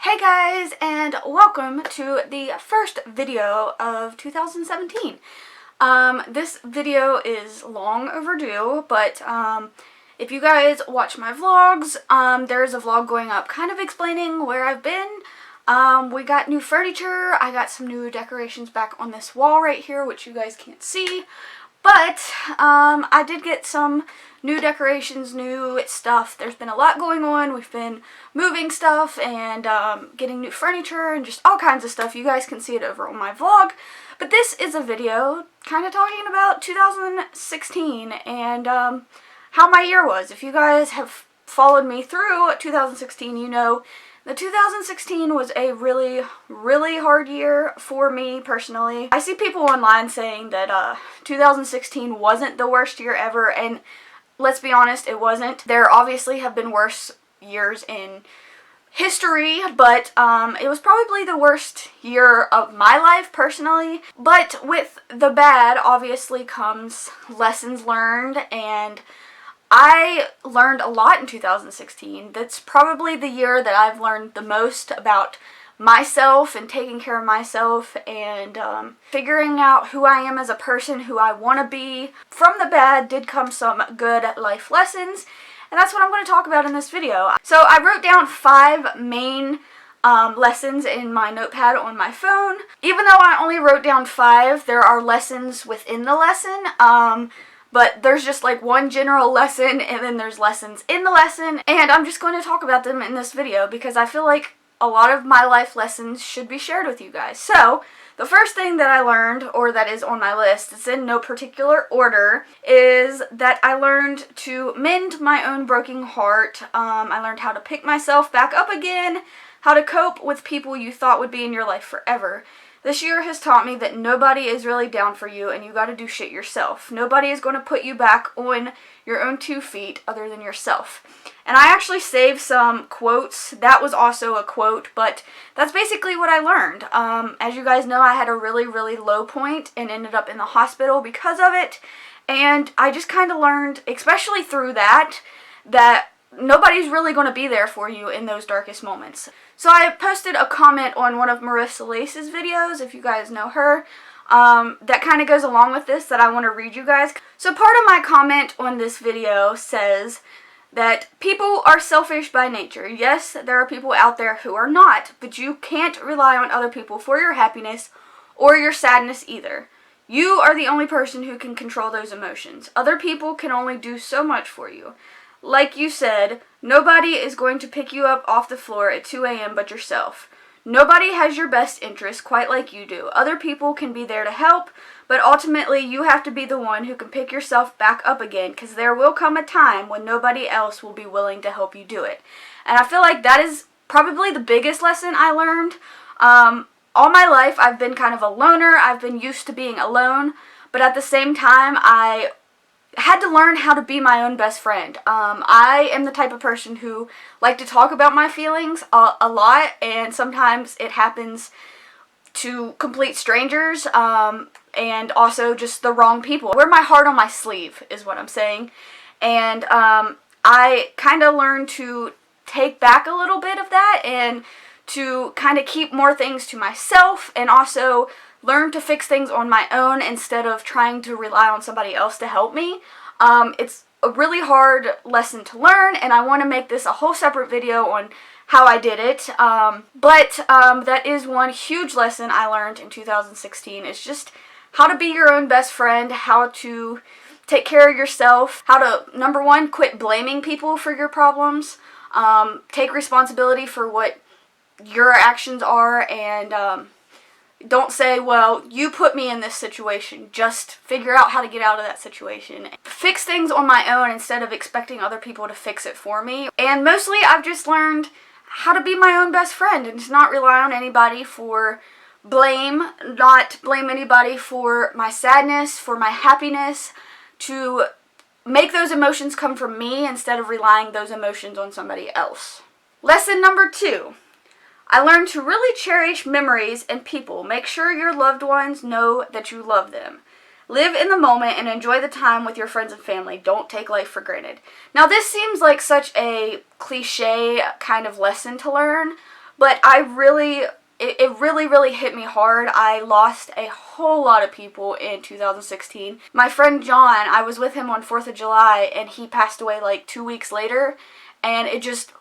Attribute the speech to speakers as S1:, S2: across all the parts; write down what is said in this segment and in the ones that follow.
S1: Hey guys, and welcome to the first video of 2017. This video is long overdue, but if you guys watch my vlogs, there's a vlog going up kind of explaining where I've been. We got new furniture, I got some new decorations back on this wall right here, which you guys can't see. But I did get some new decorations, new stuff. There's been a lot going on. We've been moving stuff and getting new furniture and just all kinds of stuff. You guys can see it over on my vlog. But this is a video kind of talking about 2016 and how my year was. If you guys have followed me through 2016, you know the 2016 was a really hard year for me personally. I see people online saying that 2016 wasn't the worst year ever, and let's be honest, it wasn't. There obviously have been worse years in history, but it was probably the worst year of my life personally. But with the bad obviously comes lessons learned, and I learned a lot in 2016. That's probably the year that I've learned the most about myself and taking care of myself and figuring out who I am as a person, who I want to be. From the bad did come some good life lessons, and that's what I'm going to talk about in this video. So I wrote down 5 main lessons in my notepad on my phone. Even though I only wrote down 5, there are lessons within the lesson. But there's just like one general lesson and then there's lessons in the lesson, and I'm just going to talk about them in this video because I feel like a lot of my life lessons should be shared with you guys. So the first thing that I learned, or that is on my list, it's in no particular order, is that I learned to mend my own broken heart. I learned how to pick myself back up again, how to cope with people you thought would be in your life forever. This year has taught me that nobody is really down for you and you gotta do shit yourself. Nobody is going to put you back on your own 2 feet other than yourself. And I actually saved some quotes. That was also a quote, but that's basically what I learned. As you guys know, I had a really low point and ended up in the hospital because of it. And I just kind of learned, especially through that nobody's really going to be there for you in those darkest moments. So I posted a comment on one of Marissa Lace's videos, if you guys know her, that kind of goes along with this that I want to read you guys. So part of my comment on this video says that people are selfish by nature. Yes, there are people out there who are not, but you can't rely on other people for your happiness or your sadness either. You are the only person who can control those emotions. Other people can only do so much for you. Like you said, nobody is going to pick you up off the floor at 2 a.m. but yourself. Nobody has your best interest quite like you do. Other people can be there to help, but ultimately you have to be the one who can pick yourself back up again, because there will come a time when nobody else will be willing to help you do it. And I feel like that is probably the biggest lesson I learned. All my life I've been kind of a loner. I've been used to being alone, but at the same time I had to learn how to be my own best friend. I am the type of person who like to talk about my feelings a lot, and sometimes it happens to complete strangers, and also just the wrong people. I wear my heart on my sleeve is what I'm saying, and I kind of learned to take back a little bit of that and to kind of keep more things to myself, and also learn to fix things on my own instead of trying to rely on somebody else to help me. It's a really hard lesson to learn, and I want to make this a whole separate video on how I did it. But that is one huge lesson I learned in 2016. It's just how to be your own best friend, how to take care of yourself, how to, number one, quit blaming people for your problems, take responsibility for what your actions are, and don't say, well, you put me in this situation. Just figure out how to get out of that situation. Fix things on my own instead of expecting other people to fix it for me. And mostly I've just learned how to be my own best friend and to not rely on anybody for blame, not blame anybody for my sadness, for my happiness, to make those emotions come from me instead of relying those emotions on somebody else. Lesson number 2. I learned to really cherish memories and people. Make sure your loved ones know that you love them. Live in the moment and enjoy the time with your friends and family. Don't take life for granted. Now this seems like such a cliche kind of lesson to learn, but it really hit me hard. I lost a whole lot of people in 2016. My friend John, I was with him on 4th of July, and he passed away like 2 weeks later, and it just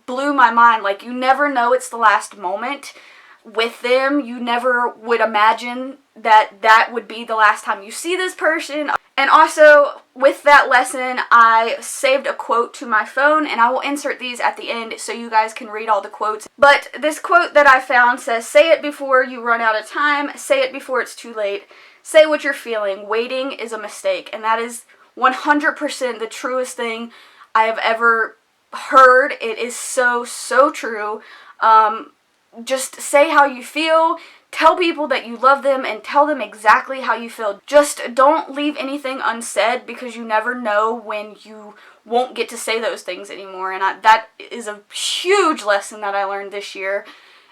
S1: blew my mind. Like, you never know it's the last moment with them. You never would imagine that that would be the last time you see this person. And also, with that lesson, I saved a quote to my phone, and I will insert these at the end so you guys can read all the quotes. But this quote that I found says, "Say it before you run out of time. Say it before it's too late. Say what you're feeling. Waiting is a mistake." And that is 100% the truest thing I have ever heard. It is so true. Just say how you feel. Tell people that you love them and tell them exactly how you feel. Just don't leave anything unsaid, because you never know when you won't get to say those things anymore. And that is a huge lesson that I learned this year.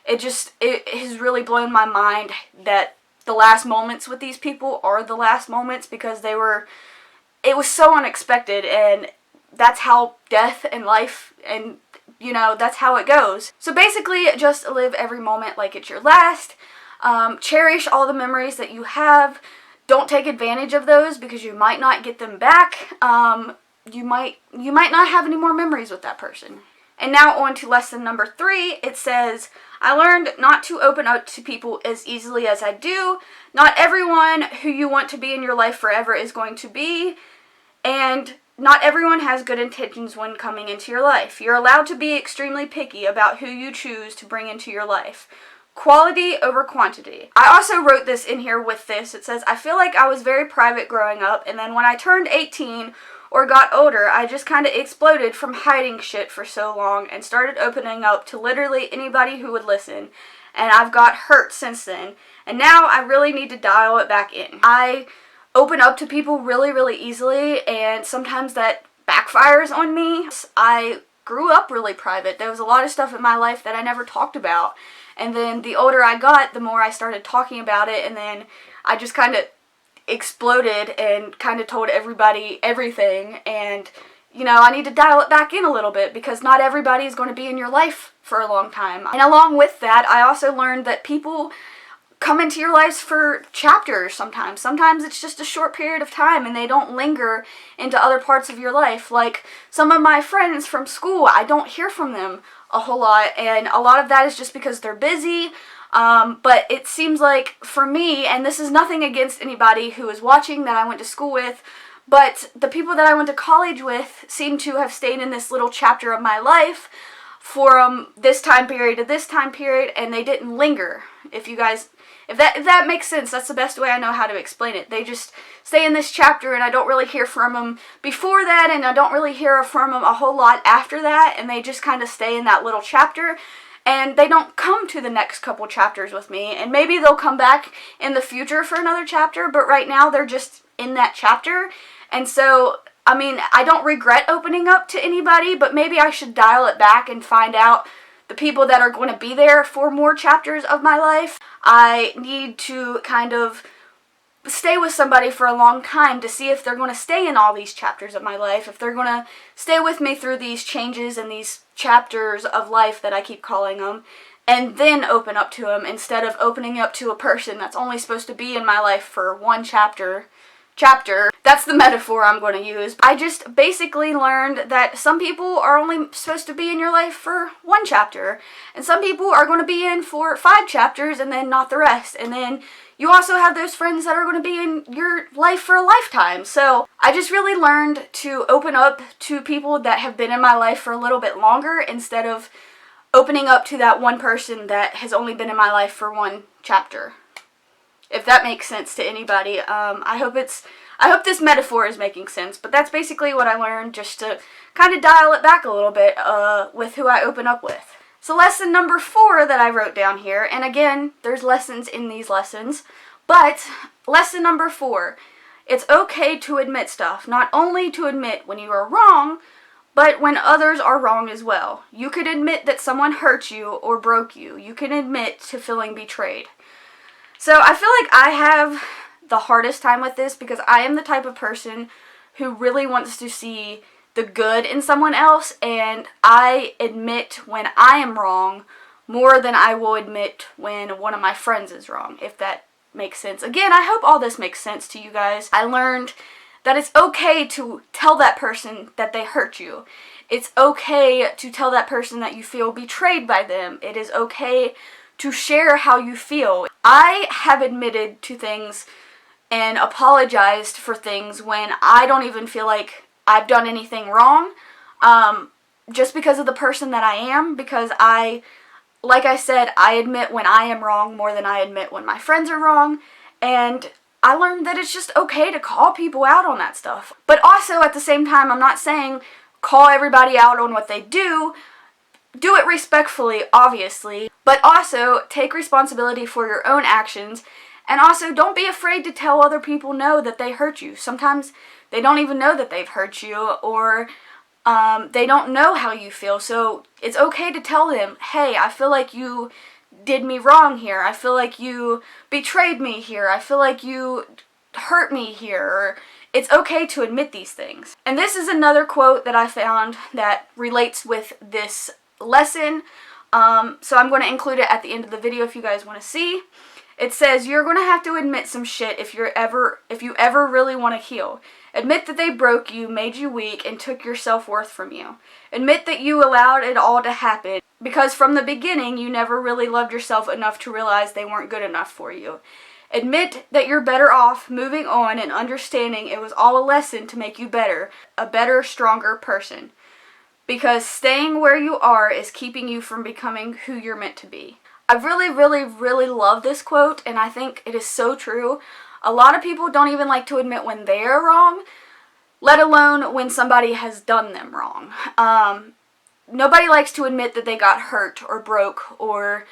S1: It has really blown my mind that the last moments with these people are the last moments, because it was so unexpected, and that's how death and life, and you know, that's how it goes. So basically, just live every moment like it's your last. Cherish all the memories that you have. Don't take advantage of those, because you might not get them back. You might not have any more memories with that person. And now on to lesson number 3. It says, "I learned not to open up to people as easily as I do. Not everyone who you want to be in your life forever is going to be, and not everyone has good intentions when coming into your life. You're allowed to be extremely picky about who you choose to bring into your life. Quality over quantity." I also wrote this in here with this. It says, "I feel like I was very private growing up, and then when I turned 18 or got older, I just kind of exploded from hiding shit for so long and started opening up to literally anybody who would listen. And I've got hurt since then. And now I really need to dial it back in. I open up to people really easily, and sometimes that backfires on me. I grew up really private. There was a lot of stuff in my life that I never talked about. And then the older I got, the more I started talking about it, and then I just kind of exploded and kind of told everybody everything. And, you know, I need to dial it back in a little bit, because not everybody is going to be in your life for a long time. And along with that, I also learned that people come into your lives for chapters sometimes. Sometimes it's just a short period of time, and they don't linger into other parts of your life. Like some of my friends from school, I don't hear from them a whole lot, and a lot of that is just because they're busy. But it seems like for me, and this is nothing against anybody who is watching that I went to school with, but the people that I went to college with seem to have stayed in this little chapter of my life from this time period to this time period, and they didn't linger. If that makes sense, that's the best way I know how to explain it. They just stay in this chapter, and I don't really hear from them before that, and I don't really hear from them a whole lot after that, and they just kind of stay in that little chapter, and they don't come to the next couple chapters with me. And maybe they'll come back in the future for another chapter, but right now they're just in that chapter. And so, I mean, I don't regret opening up to anybody, but maybe I should dial it back and find out the people that are going to be there for more chapters of my life. I need to kind of stay with somebody for a long time to see if they're going to stay in all these chapters of my life, if they're going to stay with me through these changes and these chapters of life that I keep calling them, and then open up to them instead of opening up to a person that's only supposed to be in my life for one chapter. That's the metaphor I'm going to use. I just basically learned that some people are only supposed to be in your life for one chapter, and some people are going to be in for 5 chapters and then not the rest. And then you also have those friends that are going to be in your life for a lifetime. So I just really learned to open up to people that have been in my life for a little bit longer, instead of opening up to that one person that has only been in my life for one chapter. If that makes sense to anybody. I hope this metaphor is making sense, but that's basically what I learned, just to kind of dial it back a little bit with who I open up with. So lesson number 4 that I wrote down here, and again, there's lessons in these lessons, but lesson number 4, it's okay to admit stuff. Not only to admit when you are wrong, but when others are wrong as well. You could admit that someone hurt you or broke you. You can admit to feeling betrayed. So I feel like I have the hardest time with this, because I am the type of person who really wants to see the good in someone else, and I admit when I am wrong more than I will admit when one of my friends is wrong, if that makes sense. Again, I hope all this makes sense to you guys. I learned that it's okay to tell that person that they hurt you. It's okay to tell that person that you feel betrayed by them. It is okay to share how you feel. I have admitted to things and apologized for things when I don't even feel like I've done anything wrong, just because of the person that I am, because like I said, I admit when I am wrong more than I admit when my friends are wrong, and I learned that it's just okay to call people out on that stuff. But also, at the same time, I'm not saying call everybody out on what they do. Do it respectfully, obviously, but also take responsibility for your own actions, and also don't be afraid to tell other people no that they hurt you. Sometimes they don't even know that they've hurt you, or they don't know how you feel, so it's okay to tell them, hey, I feel like you did me wrong here, I feel like you betrayed me here, I feel like you hurt me here, or it's okay to admit these things. And this is another quote that I found that relates with this lesson, so I'm going to include it at the end of the video if you guys want to see. It says, you're going to have to admit some shit if you ever really want to heal. Admit that they broke you, made you weak, and took your self-worth from you. Admit that you allowed it all to happen, because from the beginning you never really loved yourself enough to realize they weren't good enough for you. Admit that you're better off moving on and understanding it was all a lesson to make you better, a better, stronger person. Because staying where you are is keeping you from becoming who you're meant to be. I really, really, really love this quote, and I think it is so true. A lot of people don't even like to admit when they're wrong, let alone when somebody has done them wrong. Nobody likes to admit that they got hurt or broke, or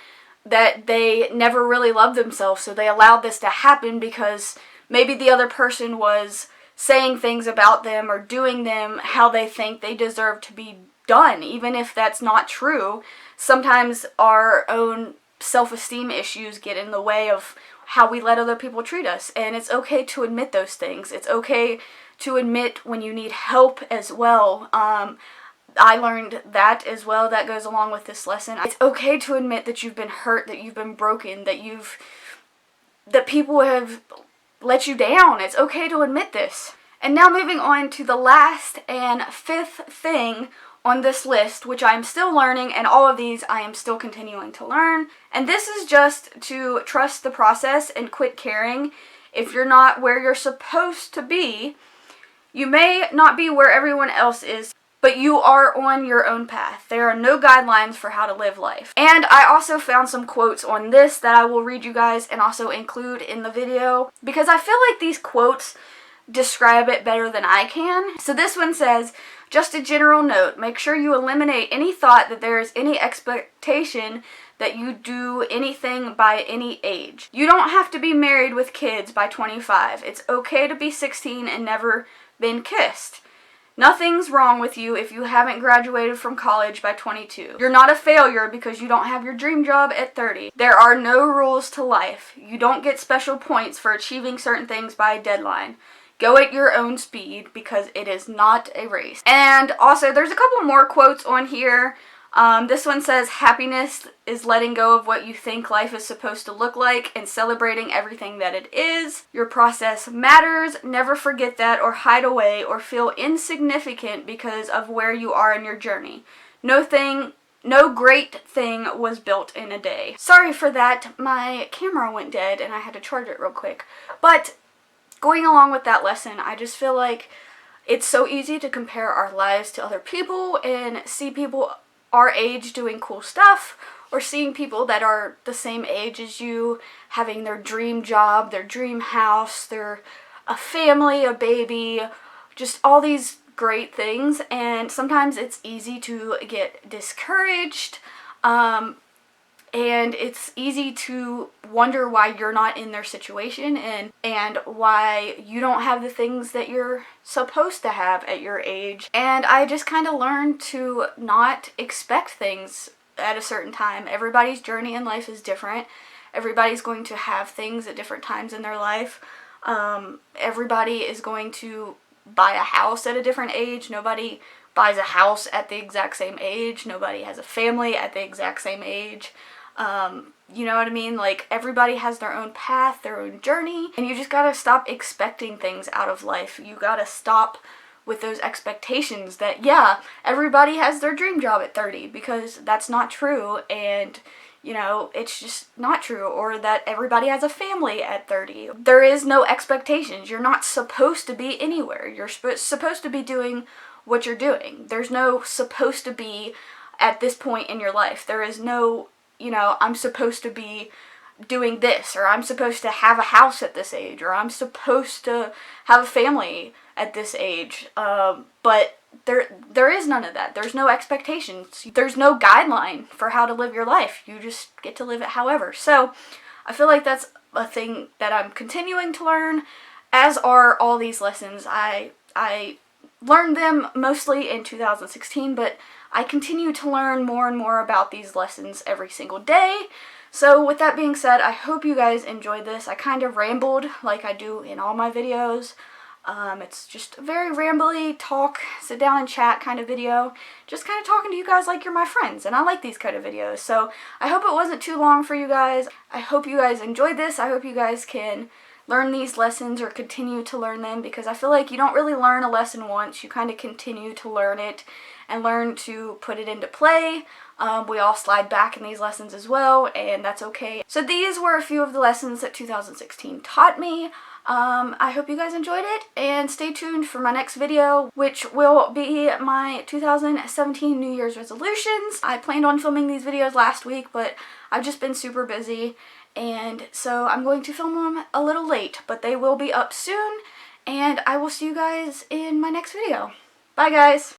S1: that they never really loved themselves, so they allowed this to happen because maybe the other person was saying things about them or doing them how they think they deserve to be done, even if that's not true. Sometimes our own self-esteem issues get in the way of how we let other people treat us, and it's okay to admit those things. It's okay to admit when you need help as well. I learned that as well. That goes along with this lesson. It's okay to admit that you've been hurt, that you've been broken, that people have let you down. It's okay to admit this. And now moving on to the last and fifth thing on this list, which I am still learning, and all of these I am still continuing to learn. And this is just to trust the process and quit caring if you're not where you're supposed to be. You may not be where everyone else is, but you are on your own path. There are no guidelines for how to live life. And I also found some quotes on this that I will read you guys and also include in the video, because I feel like these quotes describe it better than I can. So this one says, just a general note, make sure you eliminate any thought that there is any expectation that you do anything by any age. You don't have to be married with kids by 25. It's okay to be 16 and never been kissed. Nothing's wrong with you if you haven't graduated from college by 22. You're not a failure because you don't have your dream job at 30. There are no rules to life. You don't get special points for achieving certain things by a deadline. Go at your own speed because it is not a race. And also, there's a couple more quotes on here. This one says, happiness is letting go of what you think life is supposed to look like and celebrating everything that it is. Your process matters. Never forget that or hide away or feel insignificant because of where you are in your journey. No great thing was built in a day. Sorry for that. My camera went dead and I had to charge it real quick. But going along with that lesson, I just feel like it's so easy to compare our lives to other people and see people our age doing cool stuff, or seeing people that are the same age as you having their dream job, their dream house, a family, a baby, just all these great things. And sometimes it's easy to get discouraged, and it's easy to wonder why you're not in their situation and why you don't have the things that you're supposed to have at your age. And I just kind of learned to not expect things at a certain time. Everybody's journey in life is different. Everybody's going to have things at different times in their life. Everybody is going to buy a house at a different age. Nobody buys a house at the exact same age. Nobody has a family at the exact same age. You know what I mean? Like, everybody has their own path, their own journey, and you just gotta stop expecting things out of life. You gotta stop with those expectations that, yeah, everybody has their dream job at 30, because that's not true, and you know, it's just not true. Or that everybody has a family at 30. There is no expectations. You're not supposed to be anywhere. You're supposed to be doing what you're doing. There's no supposed to be at this point in your life. There is no, you know, I'm supposed to be doing this, or I'm supposed to have a house at this age, or I'm supposed to have a family at this age. But there is none of that. There's no expectations. There's no guideline for how to live your life. You just get to live it however. So I feel like that's a thing that I'm continuing to learn, as are all these lessons. I learned them mostly in 2016, but I continue to learn more and more about these lessons every single day. So with that being said, I hope you guys enjoyed this. I kind of rambled like I do in all my videos. It's just a very rambly talk, sit down and chat kind of video. Just kind of talking to you guys like you're my friends, and I like these kind of videos. So I hope it wasn't too long for you guys. I hope you guys enjoyed this. I hope you guys can learn these lessons or continue to learn them, because I feel like you don't really learn a lesson once. You kind of continue to learn it and learn to put it into play. We all slide back in these lessons as well, and that's okay. So these were a few of the lessons that 2016 taught me. I hope you guys enjoyed it, and stay tuned for my next video, which will be my 2017 New Year's resolutions. I planned on filming these videos last week, but I've just been super busy, and so I'm going to film them a little late, but they will be up soon, and I will see you guys in my next video. Bye guys!